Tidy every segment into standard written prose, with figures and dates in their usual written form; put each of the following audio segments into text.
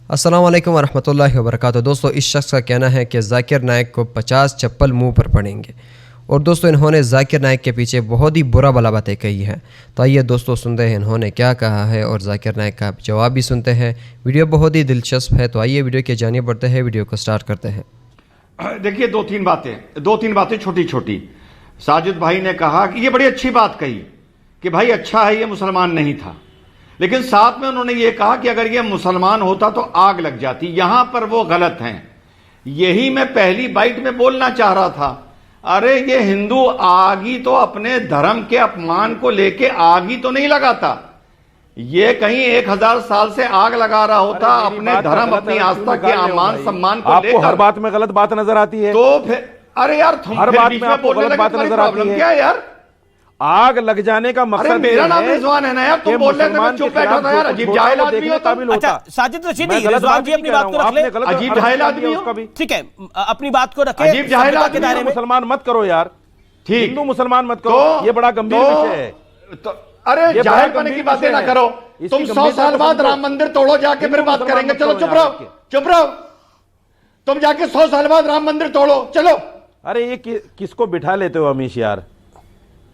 السلام علیکم ورحمۃ اللہ وبرکاتہ۔ دوستو، اس شخص کا کہنا ہے کہ ذاکر نائک کو 50 چپل منہ پر پڑیں گے، اور دوستو انہوں نے ذاکر نائک کے پیچھے بہت ہی برا بلا باتیں کہی ہیں۔ تو آئیے دوستو سنتے ہیں انہوں نے کیا کہا ہے اور ذاکر نائک کا جواب بھی سنتے ہیں۔ ویڈیو بہت ہی دلچسپ ہے، تو آئیے ویڈیو کی جانب بڑھتے ہیں، ویڈیو کو سٹارٹ کرتے ہیں۔ دیکھیے دو تین باتیں چھوٹی چھوٹی۔ ساجد بھائی نے کہا کہ یہ بڑی اچھی بات کہی کہ بھائی اچھا ہے یہ مسلمان نہیں تھا، لیکن ساتھ میں انہوں نے یہ کہا کہ اگر یہ مسلمان ہوتا تو آگ لگ جاتی۔ یہاں پر وہ غلط ہیں، یہی میں پہلی بائٹ میں بولنا چاہ رہا تھا۔ ارے یہ ہندو آگی تو اپنے دھرم کے اپمان کو لے کے آگی تو نہیں لگاتا، یہ کہیں 1000 سال سے آگ لگا رہا ہوتا اپنے دھرم اپنی آستھا کے امان سمان کو لے کر۔ آپ کو ہر بات میں غلط بات نظر آتی ہے تو پھر ارے یار ہر بات میں آپ کو غلط بات نظر آتی ہے۔ کیا ہے یار؟ آگ لگ جانے کا مقصد میرا نام رضوان ہے نا یار، تم بول رہے تھے میں چپ بیٹھا تھا یار۔ عجیب جاہل آدمی ہو تم۔ اچھا ساجد رشیدی، رضوان جی اپنی بات کو رکھ لیں۔ عجیب جاہل آدمی ہو، ٹھیک ہے اپنی بات کو رکھیں۔ عجیب جاہل آدمی ہو، مسلمان مت کرو یار، ٹھیک ہندو مسلمان مت کرو، یہ بڑا گمبھیر وشے ہے۔ ارے جاہل پنے کی باتیں نہ کرو، تم 100 سال بعد رام مندر توڑو جا کے پھر بات کریں گے۔ چلو چپ رہو، چپ رہو، تم جا کے 100 سال بعد رام مندر توڑو، چلو۔ ارے یہ کس کو بٹھا لیتے ہو امیش یار؟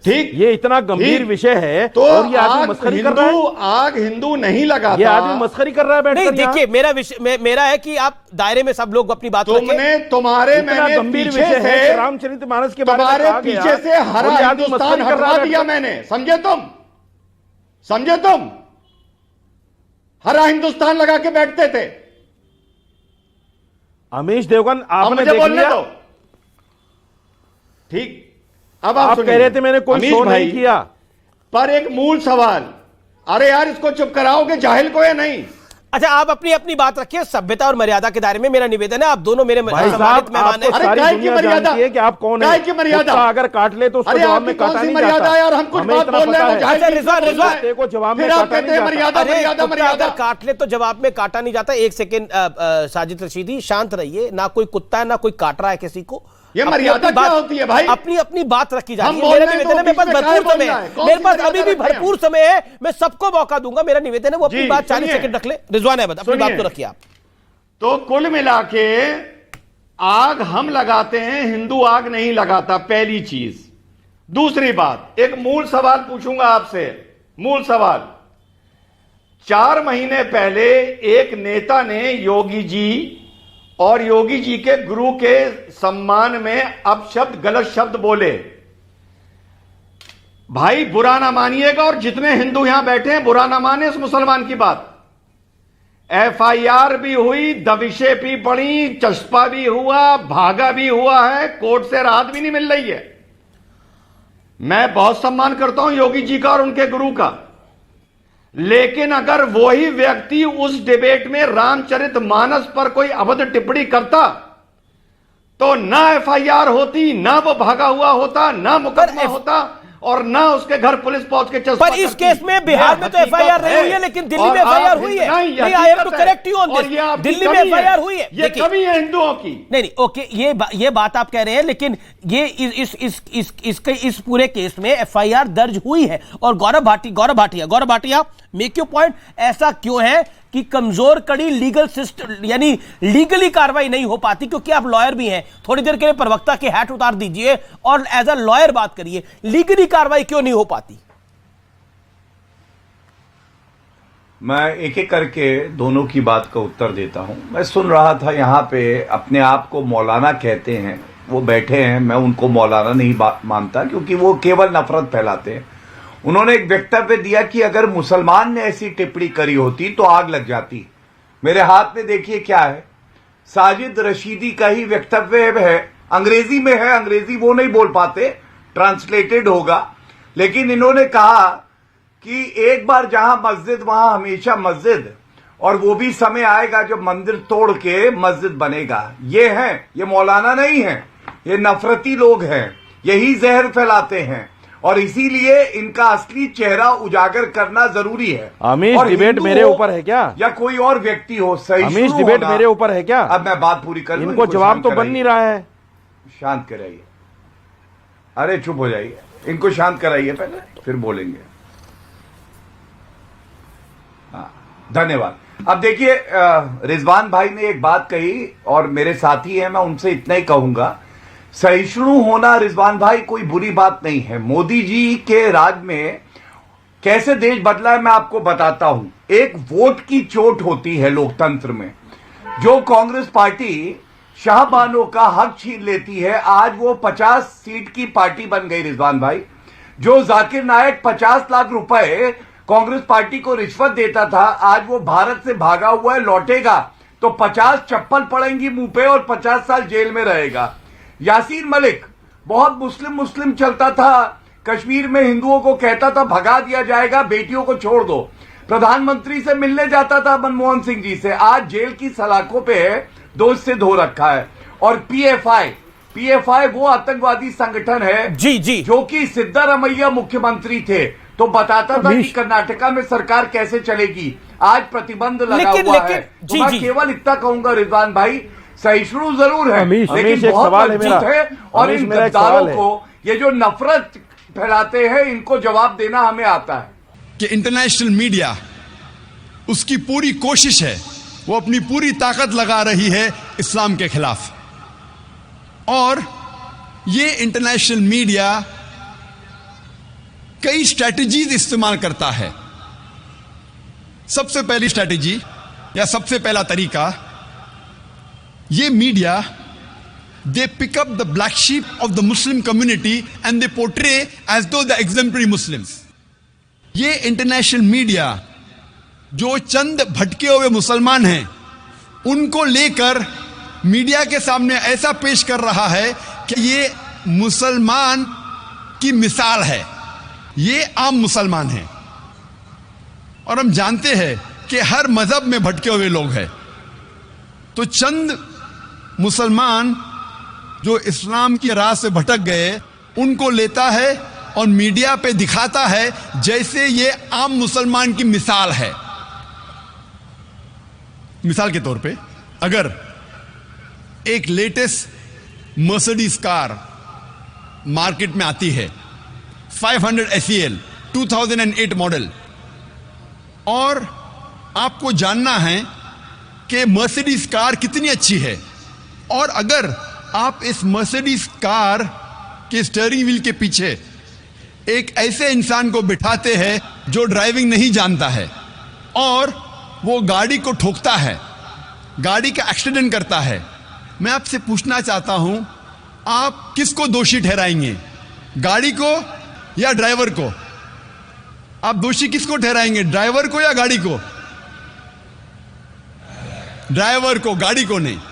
ٹھیک، یہ اتنا گمبھیر وشے ہے اور یہ آدمی مسخری کر رہا ہے۔ آگ ہندو نہیں لگاتا، یہ آدمی مسخری کر رہا ہے بیٹھ کر۔ نہیں دیکھیے میرا ہے کہ آپ دائرے میں سب لوگ اپنی بات رکھیں۔ تم نے تمہارے میں نے پیچھے سے رام چرت مانس کے بارے میں تمہارے کہا گیا، پیچھے سے ہرا اور یہ آدمی ہندوستان مسخری کر رہا ہٹوا ہے۔ دیا میں نے، سمجھے تم ہرا ہندوستان لگا کے بیٹھتے تھے۔ امیش دیوگن آپ نے مجھے دیکھ بولنے لیا، دو، ٹھیک۔ اب آپ کہہ رہے تھے میں نے کوئی شو نہیں کیا، پر ایک مول سوال، ارے یار اس کو چپ کراؤ گے جاہل کو یا نہیں؟ اچھا آپ اپنی بات رکھیں سبھیتا اور مریادہ کے دائرے میں۔ میرا نویدن ہے آپ دونوں میرے بھائی صاحب سمانت مہمان ہیں۔ آپ کو ساری دنیا جانتی ہے کہ آپ کون ہیں۔ کی مریادہ اگر کاٹ لے تو اس کو جواب میں کاٹا نہیں مریادہ یار، ہم جاتا، کچھ ہمیں بات اتنا بول رہے پتا ہیں۔ ہے۔ رضوان کتے کو جواب میں پھر آپ کاٹا کہتے ہیں نہیں جاتا۔ مریادہ اگر کاٹ لے تو جواب میں کاٹا نہیں جاتا۔ ایک سیکنڈ ساجد رشیدی شانت رہیے، نہ کوئی کتا ہے نہ کوئی کاٹ رہا ہے کسی کو۔ یہ مریادہ کیا ہوتی ہے بھائی؟ اپنی بات رکھی جا رہی ہے۔ ہم میرا بول رہے ہیں نویدن ہے، میرے پاس تو بھرپور سمے ہے، میرے پاس ابھی بھی مریادہ بھرپور سمے ہے، میں سب کو موقع دوں گا۔ میرا نویدن ہے وہ اپنی جی، بات 40 سنیے۔ سیکنڈ رکھ لے۔ رضوان احمد اپنی بات تو رکھیے آپ۔ تو کل ملا کے آگ ہم لگاتے ہیں، ہندو آگ نہیں لگاتا، پہلی چیز۔ دوسری بات، ایک مول سوال پوچھوں گا آپ سے، مول سوال۔ 4 مہینے پہلے ایک نیتا نے یوگی جی اور یوگی جی کے گرو کے سمان میں غلط شبد بولے۔ بھائی برا نہ مانیے گا، اور جتنے ہندو یہاں بیٹھے ہیں برا نہ مانے اس مسلمان کی بات۔ FIR بھی ہوئی، دبشیں بھی پڑی، چسپا بھی ہوا، بھاگا بھی ہوا ہے، کورٹ سے راحت بھی نہیں مل رہی ہے۔ میں بہت سمان کرتا ہوں یوگی جی کا اور ان کے گرو کا، لیکن اگر وہی ویکتی اس ڈیبیٹ میں رام چرت مانس پر کوئی ابدھ ٹپڑی کرتا تو نہ FIR ہوتی، نہ وہ بھاگا ہوا ہوتا، نہ مقدمہ ہوتا، اور نہ اس کے گھر پولیس پہنچ کے چسپا پر اس کیس میں بہار میں تو FIR نہیں ہوئی ہے، لیکن دلی میں FIR ہوئی ہے۔ نہیں، I have to correct you on this۔ دلی میں FIR ہوئی ہے۔ یہ کمی ہے ہندوؤں کی۔ نہیں اوکے، یہ بات آپ کہہ رہے ہیں، لیکن یہ اس پورے کیس میں FIR درج ہوئی ہے۔ اور گورو بھاٹیا میک یو پوائنٹ، ایسا کیوں ہے کہ کمزور کڑی لیگل سسٹم یعنی لیگلی کاروائی نہیں ہو پاتی؟ کیونکہ آپ لائر بھی ہیں، تھوڑی دیر کے لیے پروکتا کے ہیٹ اتار دیجئے اور ایز اے لائر بات کریے، لیگلی کاروائی کیوں نہیں ہو پاتی؟ میں ایک ایک کر کے دونوں کی بات کا اتر دیتا ہوں۔ میں سن رہا تھا یہاں پہ اپنے آپ کو مولانا کہتے ہیں، وہ بیٹھے ہیں، میں ان کو مولانا نہیں مانتا کیونکہ وہ کیول نفرت پھیلاتے ہیں۔ انہوں نے ایک ویکٹویہ دیا کہ اگر مسلمان نے ایسی ٹپڑی کری ہوتی تو آگ لگ جاتی۔ میرے ہاتھ میں دیکھیے کیا ہے، ساجد رشیدی کا ہی ویکٹویہ ہے، انگریزی میں ہے، انگریزی وہ نہیں بول پاتے، ٹرانسلیٹڈ ہوگا، لیکن انہوں نے کہا کہ ایک بار جہاں مسجد وہاں ہمیشہ مسجد، اور وہ بھی سمے آئے گا جب مندر توڑ کے مسجد بنے گا۔ یہ ہیں، یہ مولانا نہیں ہیں، یہ نفرتی لوگ ہیں، یہی زہر پھیلاتے ہیں، اور اسی لیے ان کا اصلی چہرہ اجاگر کرنا ضروری ہے۔ امیش ڈیبیٹ میرے اوپر ہے کیا؟ یا کوئی اور ویکتی ہو، صحیح امیش ڈیبیٹ میرے اوپر ہے کیا؟ اب میں بات پوری کر لوں، ان کو جواب تو بن نہیں رہا ہے۔ شانت کرائیے، ارے چپ ہو جائیے، ان کو شانت کرائیے پہلے، پھر بولیں گے۔ ہاں دھنیہ واد۔ اب دیکھیے رضوان بھائی نے ایک بات کہی اور میرے ساتھی ہیں, میں ان سے اتنا ہی کہوں گا, سہیشنو ہونا رضوان بھائی کوئی بری بات نہیں ہے. مودی جی کے راج میں کیسے دیش بدلا ہے میں آپ کو بتاتا ہوں. ایک ووٹ کی چوٹ ہوتی ہے لوکتنتر میں. جو کانگریس پارٹی شاہ بانوں کا حق چھین لیتی ہے, آج وہ 50 سیٹ کی پارٹی بن گئی رضوان بھائی. جو ذاکر نائک 50 لاکھ روپے کانگریس پارٹی کو رشوت دیتا تھا, آج وہ بھارت سے بھاگا ہوا ہے, لوٹے گا تو 50 چپل پڑیں گی منہ پہ اور 50 سال جیل میں رہے گا. یاسین ملک بہت مسلم چلتا تھا, کشمیر میں ہندوؤں کو کہتا تھا بھگا دیا جائے گا, بیٹیوں کو چھوڑ دو. پردھان منتری سے ملنے جاتا تھا منموہن سنگھ جی سے, آج جیل کی سلاخوں پہ ہے, دوست سے دھو رکھا ہے. اور پی ایف آئی وہ آتنکوادی سنگٹھن ہے جی جو کہ سدھارمیہ مکھیہ منتری تھے تو بتاتا تھا کہ کرناٹکا میں سرکار کیسے چلے گی. آج پرتیبندھ لگا ہوا ہے. تو میں کیول اتنا کہوں گا رضوان بھائی, سہیشنو ضرور ہے لیکن بہت مضبوط ہے, اور ان غداروں کو یہ جو نفرت پھیلاتے ہیں ان کو جواب دینا ہمیں آتا ہے. کہ انٹرنیشنل میڈیا اس کی پوری کوشش ہے, وہ اپنی پوری طاقت لگا رہی ہے اسلام کے خلاف, اور یہ انٹرنیشنل میڈیا کئی اسٹریٹجیز استعمال کرتا ہے. سب سے پہلی اسٹریٹجی یا سب سے پہلا طریقہ, یہ media they pick up the black sheep of the Muslim community and they portray as though the exemplary Muslims. یہ انٹرنیشنل میڈیا جو چند بھٹکے ہوئے مسلمان ہیں ان کو لے کر میڈیا کے سامنے ایسا پیش کر رہا ہے کہ یہ مسلمان کی مثال ہے, یہ عام مسلمان ہیں. اور ہم جانتے ہیں کہ ہر مذہب میں بھٹکے ہوئے لوگ ہیں, تو چند مسلمان جو اسلام کی راہ سے بھٹک گئے ان کو لیتا ہے اور میڈیا پہ دکھاتا ہے جیسے یہ عام مسلمان کی مثال ہے. مثال کے طور پہ اگر ایک لیٹسٹ مرسڈیز کار مارکیٹ میں آتی ہے 500 SEL 2008 ماڈل, اور آپ کو جاننا ہے کہ مرسڈیز کار کتنی اچھی ہے, اور اگر آپ اس مرسڈیز کار کے اسٹیئرنگ ویل کے پیچھے ایک ایسے انسان کو بٹھاتے ہیں جو ڈرائیونگ نہیں جانتا ہے اور وہ گاڑی کو ٹھوکتا ہے, گاڑی کا ایکسیڈنٹ کرتا ہے, میں آپ سے پوچھنا چاہتا ہوں آپ کس کو دوشی ٹھہرائیں گے, گاڑی کو یا ڈرائیور کو؟ آپ دوشی کس کو ٹھہرائیں گے, ڈرائیور کو یا گاڑی کو؟ ڈرائیور کو, گاڑی کو نہیں.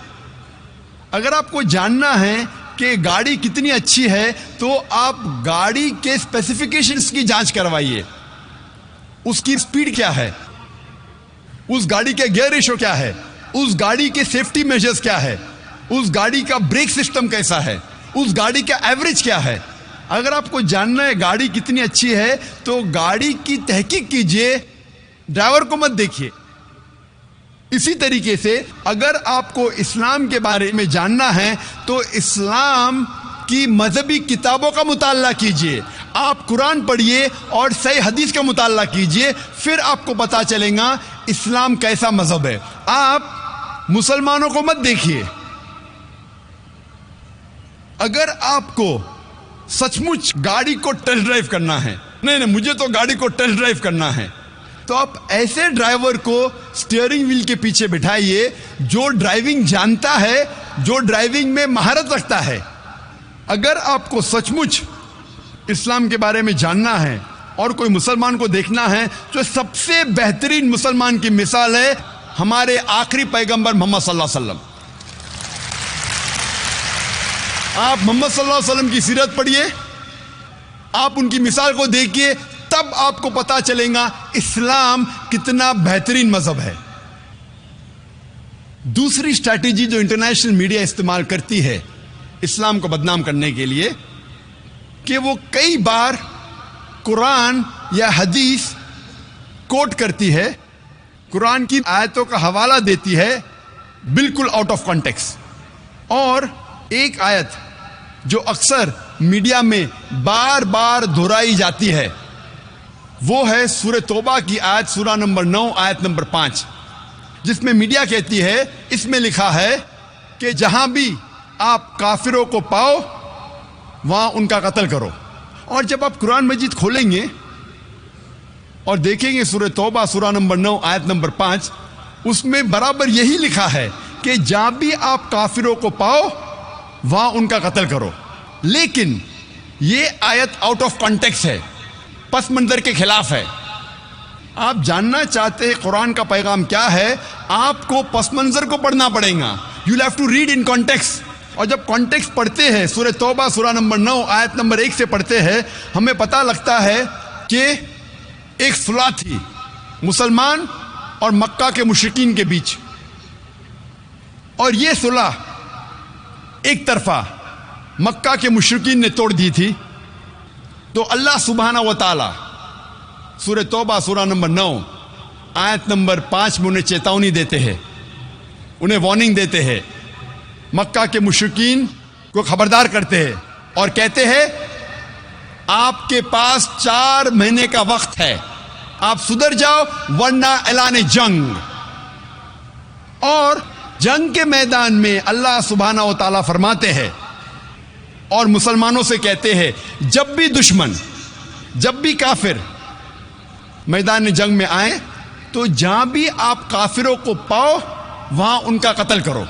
اگر آپ کو جاننا ہے کہ گاڑی کتنی اچھی ہے تو آپ گاڑی کے اسپیسیفیکیشنز کی جانچ کروائیے, اس کی سپیڈ کیا ہے, اس گاڑی کے گیئر ریشو کیا ہے, اس گاڑی کے سیفٹی میجرز کیا ہے, اس گاڑی کا بریک سسٹم کیسا ہے, اس گاڑی کا ایوریج کیا ہے. اگر آپ کو جاننا ہے گاڑی کتنی اچھی ہے تو گاڑی کی تحقیق کیجئے, ڈرائیور کو مت دیکھیے. اسی طریقے سے اگر آپ کو اسلام کے بارے میں جاننا ہے تو اسلام کی مذہبی کتابوں کا مطالعہ کیجئے, آپ قرآن پڑھیے اور صحیح حدیث کا مطالعہ کیجئے, پھر آپ کو پتا چلے گا اسلام کیسا مذہب ہے. آپ مسلمانوں کو مت دیکھیے. اگر آپ کو سچ مچ گاڑی کو ٹیسٹ ڈرائیو کرنا ہے, نہیں مجھے تو گاڑی کو ٹیسٹ ڈرائیو کرنا ہے, تو آپ ایسے ڈرائیور کو سٹیئرنگ ویل کے پیچھے بٹھائیے جو ڈرائیونگ جانتا ہے, جو ڈرائیونگ میں مہارت رکھتا ہے. اگر آپ کو سچ مچ اسلام کے بارے میں جاننا ہے اور کوئی مسلمان کو دیکھنا ہے تو سب سے بہترین مسلمان کی مثال ہے ہمارے آخری پیغمبر محمد صلی اللہ علیہ وسلم. آپ محمد صلی اللہ علیہ وسلم کی سیرت پڑھیے, آپ ان کی مثال کو دیکھیے, تب آپ کو پتا چلے گا اسلام کتنا بہترین مذہب ہے. دوسری اسٹریٹجی جو انٹرنیشنل میڈیا استعمال کرتی ہے اسلام کو بدنام کرنے کے لیے, کہ وہ کئی بار قرآن یا حدیث کوٹ کرتی ہے, قرآن کی آیتوں کا حوالہ دیتی ہے بالکل آؤٹ آف کانٹیکسٹ. اور ایک آیت جو اکثر میڈیا میں بار بار دہرائی جاتی ہے وہ ہے سورہ توبہ کی آیت, سورہ نمبر 9 آیت نمبر 5. جس میں میڈیا کہتی ہے اس میں لکھا ہے کہ جہاں بھی آپ کافروں کو پاؤ وہاں ان کا قتل کرو. اور جب آپ قرآن مجید کھولیں گے اور دیکھیں گے سورہ توبہ سورہ نمبر 9 آیت نمبر 5, اس میں برابر یہی لکھا ہے کہ جہاں بھی آپ کافروں کو پاؤ وہاں ان کا قتل کرو. لیکن یہ آیت آؤٹ آف کانٹیکسٹ ہے, پس منظر کے خلاف ہے. آپ جاننا چاہتے ہیں قرآن کا پیغام کیا ہے, آپ کو پس منظر کو پڑھنا پڑے گا. You have to read in context. اور جب کانٹیکسٹ پڑھتے ہیں سورہ توبہ سورہ نمبر 9 آیت نمبر 1 سے پڑھتے ہیں, ہمیں پتہ لگتا ہے کہ ایک صلح تھی مسلمان اور مکہ کے مشرکین کے بیچ, اور یہ صلح ایک طرفہ مکہ کے مشرکین نے توڑ دی تھی. تو اللہ سبحانہ و تعالی سورہ توبہ سورہ نمبر 9 آیت نمبر 5 میں انہیں چیتونی دیتے ہیں, انہیں وارننگ دیتے ہیں, مکہ کے مشرکین کو خبردار کرتے ہیں اور کہتے ہیں آپ کے پاس 4 مہینے کا وقت ہے, آپ سدھر جاؤ ورنہ اعلان جنگ. اور جنگ کے میدان میں اللہ سبحانہ و تعالیٰ فرماتے ہیں اور مسلمانوں سے کہتے ہیں جب بھی دشمن, جب بھی کافر میدان جنگ میں آئیں تو جہاں بھی آپ کافروں کو پاؤ وہاں ان کا قتل کرو.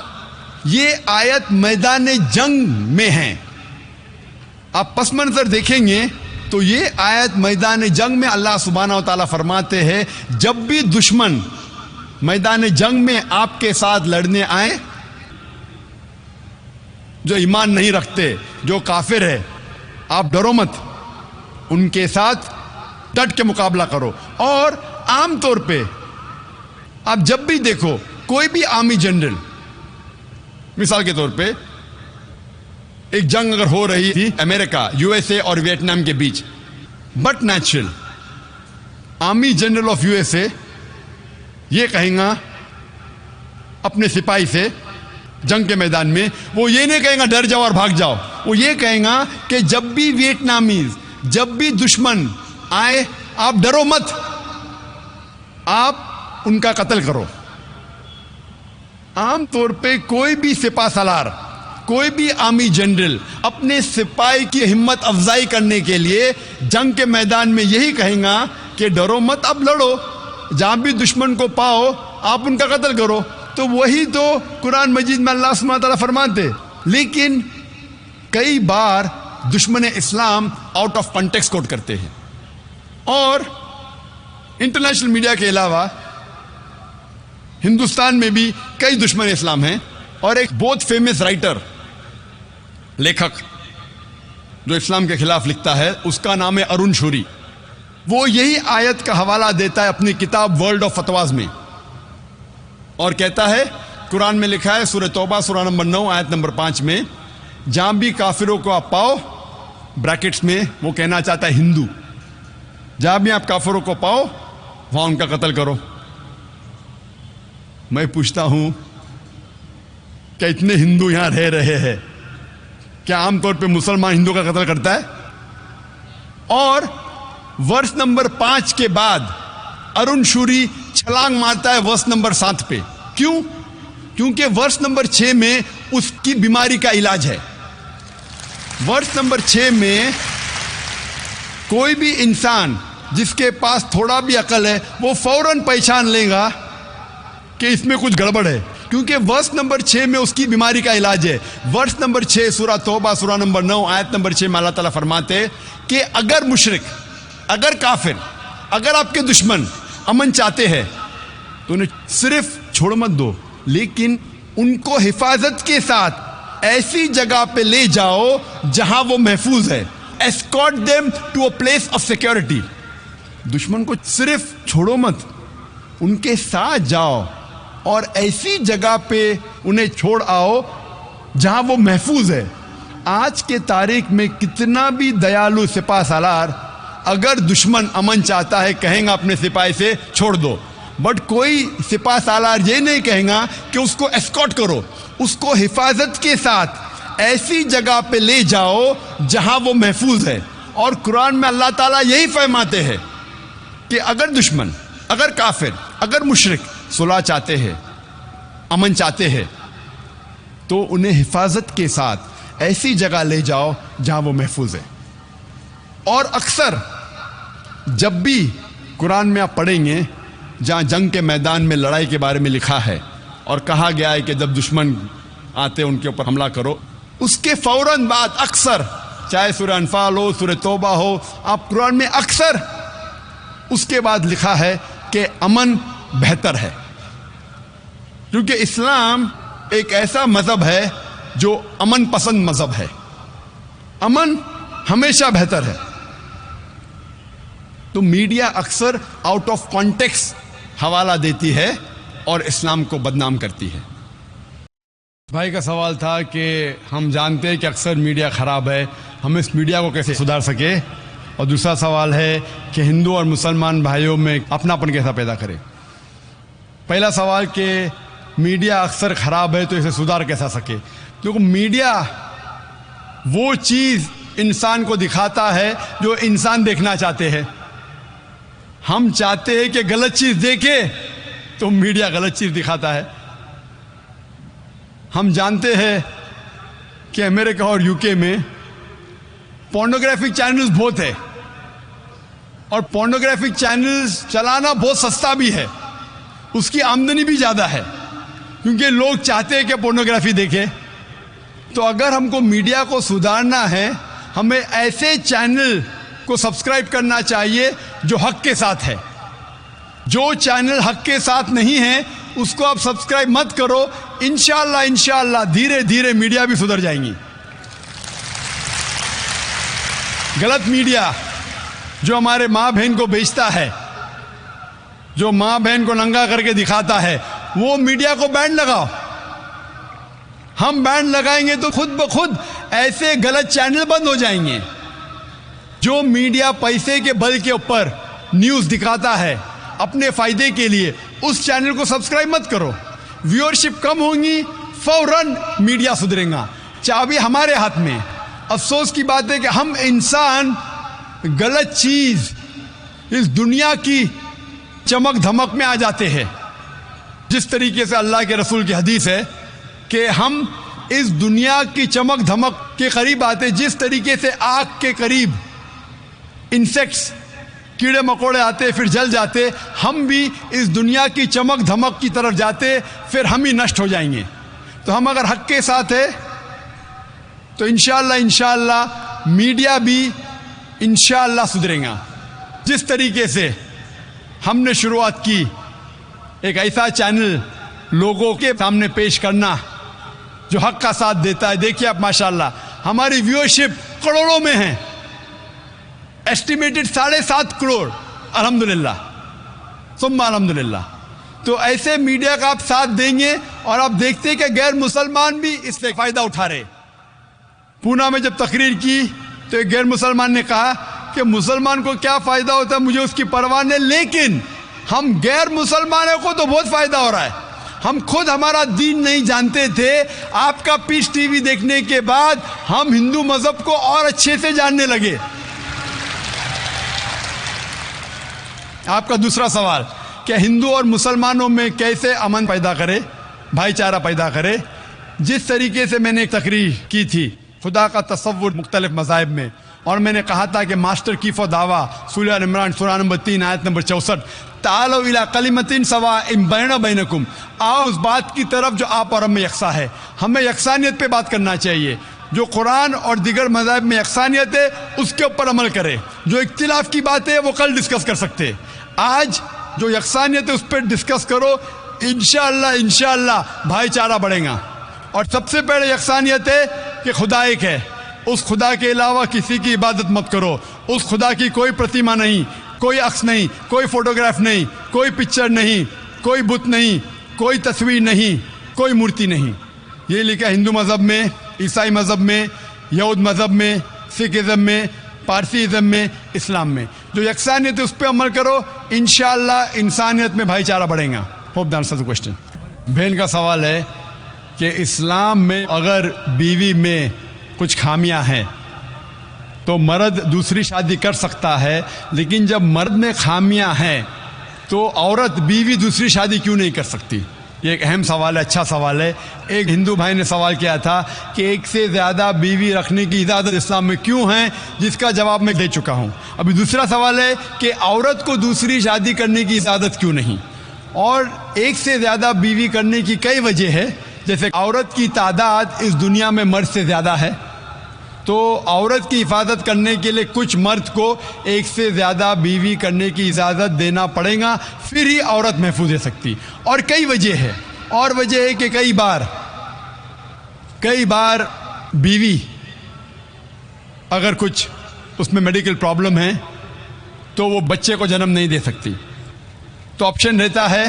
یہ آیت میدان جنگ میں ہے. آپ پس منظر دیکھیں گے تو یہ آیت میدان جنگ میں اللہ سبحانہ و تعالیٰ فرماتے ہیں جب بھی دشمن میدان جنگ میں آپ کے ساتھ لڑنے آئیں, جو ایمان نہیں رکھتے, جو کافر ہے, آپ ڈرو مت, ان کے ساتھ ڈٹ کے مقابلہ کرو. اور عام طور پہ آپ جب بھی دیکھو کوئی بھی آرمی جنرل, مثال کے طور پہ ایک جنگ اگر ہو رہی تھی امریکہ یو ایس اے اور ویتنام کے بیچ, but natural army general of U S A یہ کہیں گا اپنے سپاہی سے جنگ کے میدان میں, وہ یہ نہیں کہیں گا ڈر جاؤ اور بھاگ جاؤ, وہ یہ کہیں گا کہ جب بھی ویتنامیز, جب بھی دشمن آئے آپ ڈرو مت, آپ ان کا قتل کرو. عام طور پہ کوئی بھی سپاہ سالار, کوئی بھی آرمی جنرل اپنے سپاہی کی ہمت افزائی کرنے کے لیے جنگ کے میدان میں یہی کہیں گا کہ ڈرو مت, اب لڑو, جہاں بھی دشمن کو پاؤ آپ ان کا قتل کرو. تو وہی تو قرآن مجید میں اللہ سبحانہ تعالیٰ فرماتے. لیکن کئی بار دشمن اسلام آؤٹ آف کانٹیکسٹ کوٹ کرتے ہیں, اور انٹرنیشنل میڈیا کے علاوہ ہندوستان میں بھی کئی دشمن اسلام ہیں. اور ایک بہت فیمس رائٹر, لیکھک جو اسلام کے خلاف لکھتا ہے, اس کا نام ہے ارون شوری. وہ یہی آیت کا حوالہ دیتا ہے اپنی کتاب ورلڈ آف فتواز میں, اور کہتا ہے قرآن میں لکھا ہے سورہ توبہ سورہ نمبر 9 آیت نمبر 5 میں, جہاں بھی کافروں کو آپ پاؤ, بریکٹس میں وہ کہنا چاہتا ہے ہندو, جہاں بھی آپ کافروں کو پاؤ وہاں ان کا قتل کرو. میں پوچھتا ہوں کہ اتنے ہندو یہاں رہ رہے ہیں, کیا عام طور پہ مسلمان ہندو کا قتل کرتا ہے؟ اور ورس نمبر 5 کے بعد ارون شوری چھلانگ مارتا ہے ورس نمبر 7 پہ. کیوں؟ کیونکہ ورس نمبر 6 میں اس کی بیماری کا علاج ہے. ورس نمبر 6 میں کوئی بھی انسان جس کے پاس تھوڑا بھی عقل ہے وہ فوراً پہچان لے گا کہ اس میں کچھ گڑبڑ ہے, کیونکہ ورس نمبر 6 میں اس کی بیماری کا علاج ہے. ورس نمبر 6 سورہ توبہ سورہ نمبر 9 آیت نمبر 6 میں اللہ تعالیٰ فرماتے کہ اگر مشرک, اگر کافر, اگر آپ کے دشمن امن چاہتے ہیں تو انہیں صرف چھوڑ مت دو, لیکن ان کو حفاظت کے ساتھ ایسی جگہ پہ لے جاؤ جہاں وہ محفوظ ہے. Escort them to a place of security. دشمن کو صرف چھوڑو مت, ان کے ساتھ جاؤ اور ایسی جگہ پہ انہیں چھوڑ آؤ جہاں وہ محفوظ ہے. آج کے تاریخ میں کتنا بھی دیالو سپاہ سالار اگر دشمن امن چاہتا ہے کہیں گا اپنے سپاہی سے چھوڑ دو, بٹ کوئی سپاہ سالار یہ نہیں کہیں گا کہ اس کو اسکورٹ کرو, اس کو حفاظت کے ساتھ ایسی جگہ پہ لے جاؤ جہاں وہ محفوظ ہے. اور قرآن میں اللہ تعالیٰ یہی فرماتے ہیں کہ اگر دشمن, اگر کافر, اگر مشرک صلح چاہتے ہیں امن چاہتے ہیں تو انہیں حفاظت کے ساتھ ایسی جگہ لے جاؤ جہاں وہ محفوظ ہے. اور اکثر جب بھی قرآن میں آپ پڑھیں گے جہاں جنگ کے میدان میں لڑائی کے بارے میں لکھا ہے اور کہا گیا ہے کہ جب دشمن آتے ان کے اوپر حملہ کرو، اس کے فوراً بعد اکثر چاہے سورہ انفال ہو، سورہ توبہ ہو، آپ قرآن میں اکثر اس کے بعد لکھا ہے کہ امن بہتر ہے. کیونکہ اسلام ایک ایسا مذہب ہے جو امن پسند مذہب ہے. امن ہمیشہ بہتر ہے. تو میڈیا اکثر آؤٹ آف کانٹیکسٹ حوالہ دیتی ہے اور اسلام کو بدنام کرتی ہے. بھائی کا سوال تھا کہ ہم جانتے ہیں کہ اکثر میڈیا خراب ہے، ہم اس میڈیا کو کیسے سدھار سکے. اور دوسرا سوال ہے کہ ہندو اور مسلمان بھائیوں میں اپناپن کیسا پیدا کرے. پہلا سوال کہ میڈیا اکثر خراب ہے تو اسے سدھار کیسا سکے. کیونکہ میڈیا وہ چیز انسان کو دکھاتا ہے جو انسان دیکھنا چاہتے ہیں. ہم چاہتے ہیں کہ غلط چیز دیکھے تو میڈیا غلط چیز دکھاتا ہے. ہم جانتے ہیں کہ امریکہ اور یو کے میں پورنوگرافک چینلز بہت ہے اور پورنوگرافک چینلز چلانا بہت سستا بھی ہے، اس کی آمدنی بھی زیادہ ہے کیونکہ لوگ چاہتے ہیں کہ پورنوگرافی دیکھیں. تو اگر ہم کو میڈیا کو سدھارنا ہے ہمیں ایسے چینل کو سبسکرائب کرنا چاہیے جو حق کے ساتھ ہے. جو چینل حق کے ساتھ نہیں ہے اس کو آپ سبسکرائب مت کرو. انشاءاللہ دھیرے دھیرے میڈیا بھی سدھر جائیں گی. غلط میڈیا جو ہمارے ماں بہن کو بیچتا ہے، جو ماں بہن کو ننگا کر کے دکھاتا ہے، وہ میڈیا کو بین لگاؤ. ہم بین لگائیں گے تو خود بخود ایسے غلط چینل بند ہو جائیں گے. جو میڈیا پیسے کے بل کے اوپر نیوز دکھاتا ہے اپنے فائدے کے لیے، اس چینل کو سبسکرائب مت کرو. ویورشپ کم ہوں گی، فوراً میڈیا سدھرے گا. چابی ہمارے ہاتھ میں. افسوس کی بات ہے کہ ہم انسان غلط چیز اس دنیا کی چمک دھمک میں آ جاتے ہیں. جس طریقے سے اللہ کے رسول کی حدیث ہے کہ ہم اس دنیا کی چمک دھمک کے قریب آتے، جس طریقے سے آگ کے قریب انسیکٹس کیڑے مکوڑے آتے پھر جل جاتے، ہم بھی اس دنیا کی چمک دھمک کی طرف جاتے پھر ہم ہی نشٹ ہو جائیں گے. تو ہم اگر حق کے ساتھ ہیں تو انشاءاللہ میڈیا بھی انشاءاللہ سدھرے گا. جس طریقے سے ہم نے شروعات کی ایک ایسا چینل لوگوں کے سامنے پیش کرنا جو حق کا ساتھ دیتا ہے. دیکھیے آپ ماشاءاللہ ہماری ویورشپ کروڑوں میں ہیں، ایسٹیمیٹڈ 7.5 کروڑ. الحمدللہ ثم الحمدللہ. تو ایسے میڈیا کا آپ ساتھ دیں گے اور آپ دیکھتے ہیں کہ غیر مسلمان بھی اس سے فائدہ اٹھا رہے. پونا میں جب تقریر کی تو ایک غیر مسلمان نے کہا کہ مسلمان کو کیا فائدہ ہوتا ہے مجھے اس کی پرواہ نہیں، لیکن ہم غیر مسلمانوں کو تو بہت فائدہ ہو رہا ہے. ہم خود ہمارا دین نہیں جانتے تھے، آپ کا پیس ٹی وی دیکھنے کے بعد ہم ہندو مذہب کو اور اچھے سے جاننے لگے. آپ کا دوسرا سوال کہ ہندو اور مسلمانوں میں کیسے امن پیدا کرے، بھائی چارہ پیدا کرے. جس طریقے سے میں نے ایک تقریر کی تھی خدا کا تصور مختلف مذاہب میں، اور میں نے کہا تھا کہ ماسٹر کی فو دعویٰ سورہ عمران سورہ نمبر 3 آیت نمبر 64، تعالوا الی کلمۃ سواء بیننا بینکم، آؤ اس بات کی طرف جو آپ اور ہم میں یکساں ہے. ہمیں یکسانیت پہ بات کرنا چاہیے. جو قرآن اور دیگر مذاہب میں یکسانیت ہے اس کے اوپر عمل کرے. جو اختلاف کی بات ہے وہ کل ڈسکس کر سکتے. آج جو یکسانیت ہے اس پہ ڈسکس کرو. انشاءاللہ بھائی چارہ بڑھے گا. اور سب سے پہلے یکسانیت ہے کہ خدا ایک ہے، اس خدا کے علاوہ کسی کی عبادت مت کرو. اس خدا کی کوئی پرتیما نہیں، کوئی عکس نہیں، کوئی فوٹوگراف نہیں، کوئی پکچر نہیں، کوئی بت نہیں، کوئی تصویر نہیں، کوئی مورتی نہیں. یہ لکھا ہندو مذہب میں، عیسائی مذہب میں، یہود مذہب میں، سکھ ازم میں، پارسی ازم میں، اسلام میں. جو یکسانیت ہے اس پہ عمل کرو، انشاءاللہ انسانیت میں بھائی چارہ بڑھے گا. Hope answer the question. بہن کا سوال ہے کہ اسلام میں اگر بیوی میں کچھ خامیاں ہیں تو مرد دوسری شادی کر سکتا ہے، لیکن جب مرد میں خامیاں ہیں تو عورت بیوی دوسری شادی کیوں نہیں کر سکتی؟ یہ ایک اہم سوال ہے, اچھا سوال ہے. ایک ہندو بھائی نے سوال کیا تھا کہ ایک سے زیادہ بیوی رکھنے کی اجازت اسلام میں کیوں ہے, جس کا جواب میں دے چکا ہوں. ابھی دوسرا سوال ہے کہ عورت کو دوسری شادی کرنے کی اجازت کیوں نہیں. اور ایک سے زیادہ بیوی کرنے کی کئی وجہ ہے. جیسے عورت کی تعداد اس دنیا میں مرد سے زیادہ ہے, تو عورت کی حفاظت کرنے کے لیے کچھ مرد کو ایک سے زیادہ بیوی کرنے کی اجازت دینا پڑے گا, پھر ہی عورت محفوظ رہ سکتی. اور کئی وجہ ہے. اور وجہ ہے کہ کئی بار بیوی اگر کچھ اس میں میڈیکل پرابلم ہے تو وہ بچے کو جنم نہیں دے سکتی, تو آپشن رہتا ہے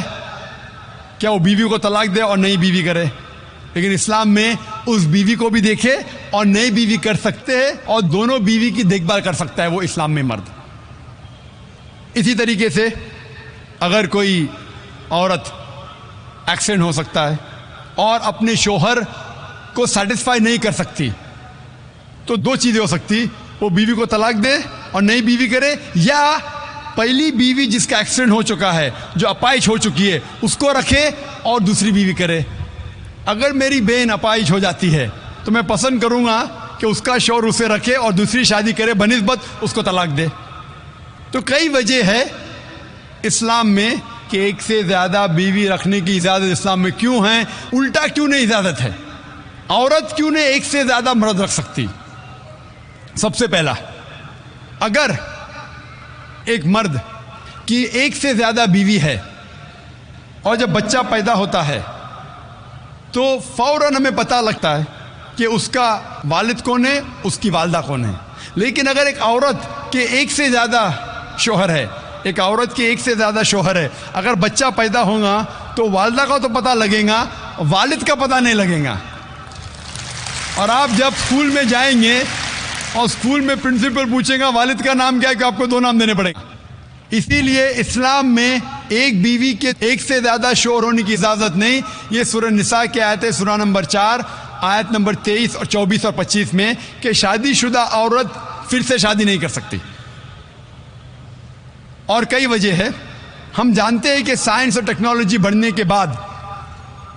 کیا وہ بیوی کو طلاق دے اور نئی بیوی کرے. لیکن اسلام میں اس بیوی کو بھی دیکھے اور نئی بیوی کر سکتے ہیں, اور دونوں بیوی کی دیکھ بھال کر سکتا ہے وہ اسلام میں مرد. اسی طریقے سے اگر کوئی عورت ایکسیڈنٹ ہو سکتا ہے اور اپنے شوہر کو سیٹسفائی نہیں کر سکتی, تو دو چیزیں ہو سکتی, وہ بیوی کو طلاق دے اور نئی بیوی کرے, یا پہلی بیوی جس کا ایکسیڈنٹ ہو چکا ہے, جو اپائج ہو چکی ہے, اس کو رکھے اور دوسری بیوی کرے. اگر میری بہن اپائج ہو جاتی ہے تو میں پسند کروں گا کہ اس کا شوہر اسے رکھے اور دوسری شادی کرے بنسبت اس کو طلاق دے. تو کئی وجہ ہے اسلام میں کہ ایک سے زیادہ بیوی رکھنے کی اجازت اسلام میں کیوں ہے. الٹا کیوں نہیں اجازت ہے, عورت کیوں نہیں ایک سے زیادہ مرد رکھ سکتی. سب سے پہلا, اگر ایک مرد کی ایک سے زیادہ بیوی ہے اور جب بچہ پیدا ہوتا ہے تو فوراً ہمیں پتہ لگتا ہے کہ اس کا والد کون ہے, اس کی والدہ کون ہے. لیکن اگر ایک عورت کے ایک سے زیادہ شوہر ہے, اگر بچہ پیدا ہوگا تو والدہ کا تو پتہ لگے گا, والد کا پتہ نہیں لگے گا. اور آپ جب اسکول میں جائیں گے اور اسکول میں پرنسپل پوچھے گا والد کا نام کیا ہے, کہ آپ کو دو نام دینے پڑیں گے. اسی لیے اسلام میں ایک بیوی کے ایک سے زیادہ شوہر ہونے کی اجازت نہیں. یہ سورہ نساء کی آیت ہے, سورہ نمبر 4 آیت نمبر 23 اور 24 اور 25 میں, کہ شادی شدہ عورت پھر سے شادی نہیں کر سکتی. اور کئی وجہ ہے. ہم جانتے ہیں کہ سائنس اور ٹیکنالوجی بڑھنے کے بعد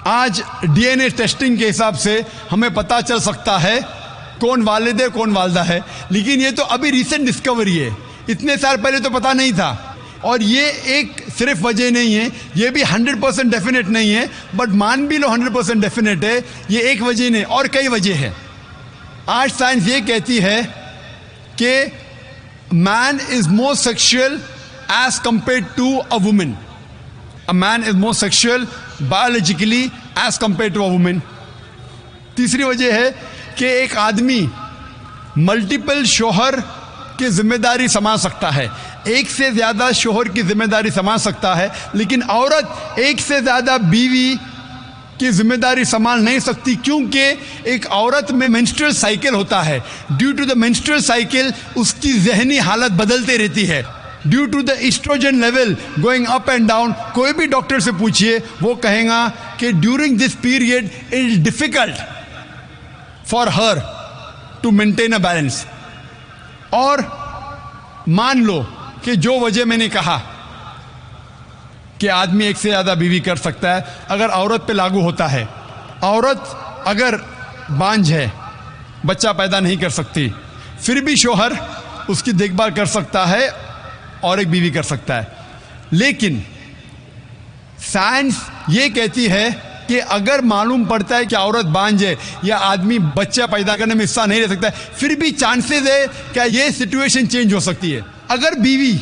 آج ڈی این اے ٹیسٹنگ کے حساب سے ہمیں پتہ چل سکتا ہے کون والد ہے کون والدہ ہے. لیکن یہ تو ابھی ریسنٹ ڈسکوری ہے, اتنے سال پہلے تو پتہ نہیں تھا. اور یہ ایک صرف وجہ نہیں ہے, یہ بھی 100% ڈیفینیٹ نہیں ہے, بٹ مان بھی لو 100% ڈیفینیٹ ہے. یہ ایک وجہ نہیں, اور کئی وجہ ہے. آج سائنس یہ کہتی ہے کہ man is more sexual as compared to a woman. A man is more sexual biologically as compared to a woman. تیسری وجہ ہے کہ ایک آدمی ملٹیپل شوہر کی ذمہ داری سنبھال سکتا ہے, ایک سے زیادہ شوہر کی ذمہ داری سنبھال سکتا ہے, لیکن عورت ایک سے زیادہ بیوی کی ذمہ داری سنبھال نہیں سکتی, کیونکہ ایک عورت میں مینسٹرل سائیکل ہوتا ہے. Due to the menstrual cycle اس کی ذہنی حالت بدلتے رہتی ہے, due to the estrogen level going up and down. کوئی بھی ڈاکٹر سے پوچھئے, وہ کہیں گا کہ during this period it is difficult for her to maintain a balance. اور مان لو کہ جو وجہ میں نے کہا کہ آدمی ایک سے زیادہ بیوی کر سکتا ہے, اگر عورت پہ لاگو ہوتا ہے, عورت اگر بانجھ ہے, بچہ پیدا نہیں کر سکتی, پھر بھی شوہر اس کی دیکھ بھال کر سکتا ہے اور ایک بیوی کر سکتا ہے. لیکن سائنس یہ کہتی ہے کہ اگر معلوم پڑتا ہے کہ عورت بانجھ ہے یا آدمی بچہ پیدا کرنے میں حصہ نہیں لے سکتا ہے, پھر بھی چانسز ہے کہ یہ سچویشن چینج ہو سکتی ہے. اگر بیوی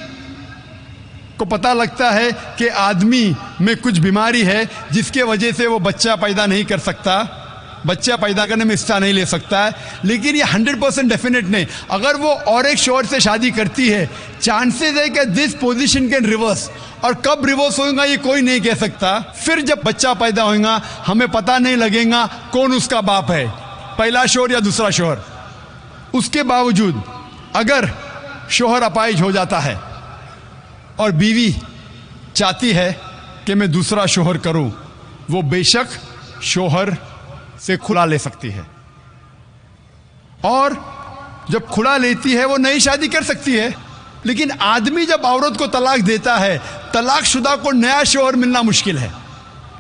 کو پتہ لگتا ہے کہ آدمی میں کچھ بیماری ہے جس کے وجہ سے وہ بچہ پیدا نہیں کر سکتا, بچہ پیدا کرنے میں حصہ نہیں لے سکتا ہے, لیکن یہ 100% ڈیفینیٹ نہیں. اگر وہ اور ایک شوہر سے شادی کرتی ہے, چانسز ہے کہ دس پوزیشن کین ریورس, اور کب ریورس ہوگا یہ کوئی نہیں کہہ سکتا. پھر جب بچہ پیدا ہوگا ہمیں پتہ نہیں لگے گا کون اس کا باپ ہے, پہلا شوہر یا دوسرا شوہر. اس کے باوجود اگر شوہر اپائج ہو جاتا ہے اور بیوی چاہتی ہے کہ میں دوسرا شوہر کروں, وہ بے شک شوہر سے کھلا لے سکتی ہے, اور جب کھلا لیتی ہے وہ نئی شادی کر سکتی ہے. لیکن آدمی جب عورت کو طلاق دیتا ہے, طلاق شدہ کو نیا شوہر ملنا مشکل ہے.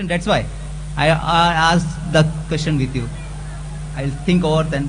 That's why I asked the question with you. I'll think over then.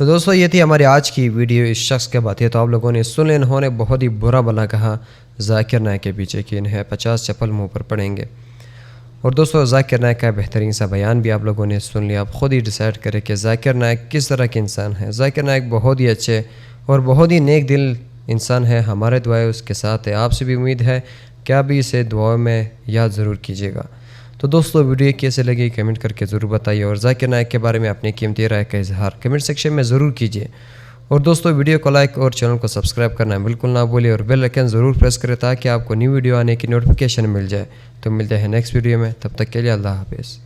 تو دوستو یہ تھی ہماری آج کی ویڈیو اس شخص کے باتیں تو آپ لوگوں نے سن لیں. انہوں نے بہت ہی برا بلا کہا ذاکر نائک کے پیچھے کہ انہیں 50 چپل منہ پر پڑیں گے. اور دوستو ذاکر نائک کا بہترین سا بیان بھی آپ لوگوں نے سن لیا. آپ خود ہی ڈیسائیڈ کریں کہ ذاکر نائک کس طرح کے انسان ہے. ذاکر نائک بہت ہی اچھے اور بہت ہی نیک دل انسان ہے. ہمارے دعائیں اس کے ساتھ ہے. آپ سے بھی امید ہے کہ آپ بھی اسے دعاؤں میں یاد ضرور کیجیے گا. تو دوستو ویڈیو کیسے لگی کمنٹ کر کے ضرور بتائیے اور ذاکر نائک کے بارے میں اپنی قیمتی رائے کا اظہار کمنٹ سیکشن میں ضرور کیجیے. اور دوستو ویڈیو کو لائک اور چینل کو سبسکرائب کرنا بالکل نہ بھولیں اور بیل آئیکن ضرور پریس کریں تاکہ آپ کو نیو ویڈیو آنے کی نوٹیفیکیشن مل جائے. تو ملتے ہیں نیکسٹ ویڈیو میں. تب تک کے لیے اللہ حافظ.